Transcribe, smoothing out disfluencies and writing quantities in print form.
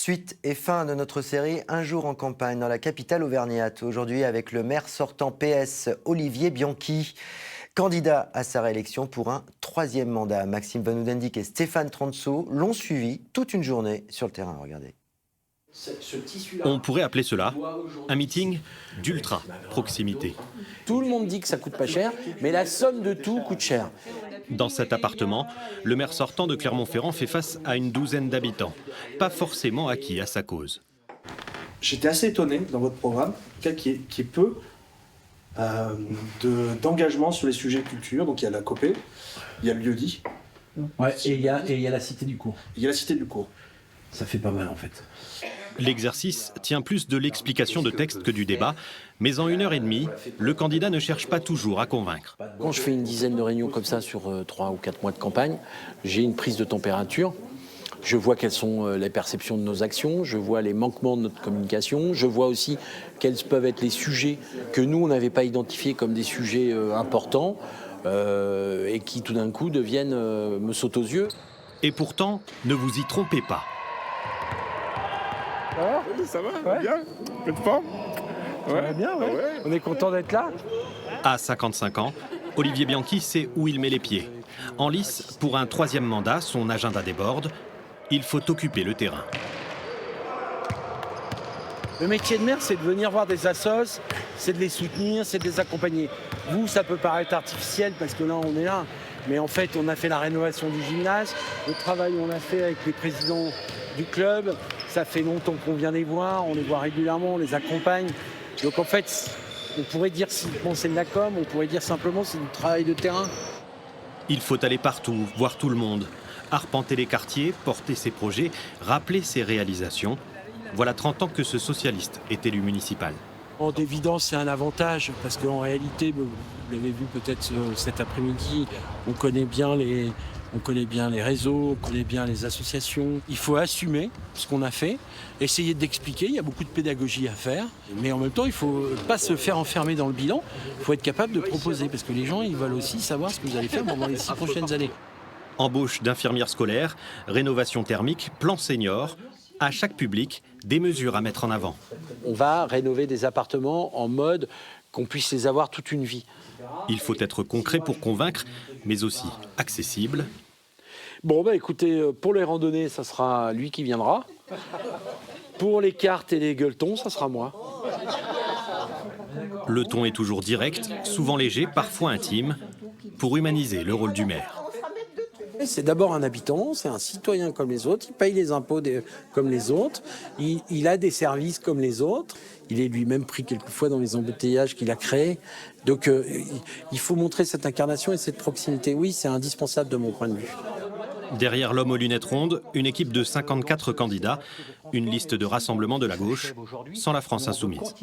Suite et fin de notre série Un jour en campagne dans la capitale auvergnate. Aujourd'hui avec le maire sortant PS Olivier Bianchi, candidat à sa réélection pour un troisième mandat. Maxime Van Oudendijk et Stéphane Transau l'ont suivi toute une journée sur le terrain. Regardez. On pourrait appeler cela un meeting d'ultra proximité. Tout le monde dit que ça coûte pas cher, mais la somme de tout coûte cher. Dans cet appartement, le maire sortant de Clermont-Ferrand fait face à une douzaine d'habitants, pas forcément acquis à sa cause. J'étais assez étonné dans votre programme qu'il y ait peu d'engagement sur les sujets culture. Donc il y a la COPE, il y a le lieu-dit. Ouais, et il y a la cité du cours. Il y a la cité du cours. Ça fait pas mal en fait. L'exercice tient plus de l'explication de texte que du débat, mais en 1h30, le candidat ne cherche pas toujours à convaincre. Quand je fais une dizaine de réunions comme ça sur 3 ou 4 mois de campagne, j'ai une prise de température. Je vois quelles sont les perceptions de nos actions, je vois les manquements de notre communication, je vois aussi quels peuvent être les sujets que nous, on n'avait pas identifiés comme des sujets importants et qui tout d'un coup deviennent me sautent aux yeux. Et pourtant, ne vous y trompez pas. Ça va, bien. Pleine forme. Ça va bien, ouais. On est content d'être là. À 55 ans, Olivier Bianchi sait où il met les pieds. En lice, pour un troisième mandat, son agenda déborde. Il faut occuper le terrain. Le métier de maire, c'est de venir voir des assos, c'est de les soutenir, c'est de les accompagner. Vous, ça peut paraître artificiel parce que là, on est là. Mais en fait, on a fait la rénovation du gymnase, le travail qu'on a fait avec les présidents du club. Ça fait longtemps qu'on vient les voir, on les voit régulièrement, on les accompagne. Donc en fait, on pourrait dire bon, c'est de la com, on pourrait dire simplement c'est du travail de terrain. Il faut aller partout, voir tout le monde, arpenter les quartiers, porter ses projets, rappeler ses réalisations. Voilà 30 ans que ce socialiste est élu municipal. D'évidence, c'est un avantage parce qu'en réalité, vous l'avez vu peut-être cet après-midi, on connaît bien les réseaux, on connaît bien les associations. Il faut assumer ce qu'on a fait, essayer d'expliquer. Il y a beaucoup de pédagogie à faire, mais en même temps, il ne faut pas se faire enfermer dans le bilan. Il faut être capable de proposer parce que les gens, ils veulent aussi savoir ce que vous allez faire pendant les 6 prochaines années. Embauche d'infirmières scolaires, rénovation thermique, plan senior. À chaque public, des mesures à mettre en avant. On va rénover des appartements en mode qu'on puisse les avoir toute une vie. Il faut être concret pour convaincre, mais aussi accessible. Bon, écoutez, pour les randonnées, ça sera lui qui viendra. Pour les cartes et les gueuletons, ça sera moi. Le ton est toujours direct, souvent léger, parfois intime, pour humaniser le rôle du maire. C'est d'abord un habitant, c'est un citoyen comme les autres, il paye les impôts comme les autres, il a des services comme les autres, il est lui-même pris quelquefois dans les embouteillages qu'il a créés. Donc il faut montrer cette incarnation et cette proximité. Oui, c'est indispensable de mon point de vue. Derrière l'homme aux lunettes rondes, une équipe de 54 candidats, une liste de rassemblement de la gauche, sans la France insoumise.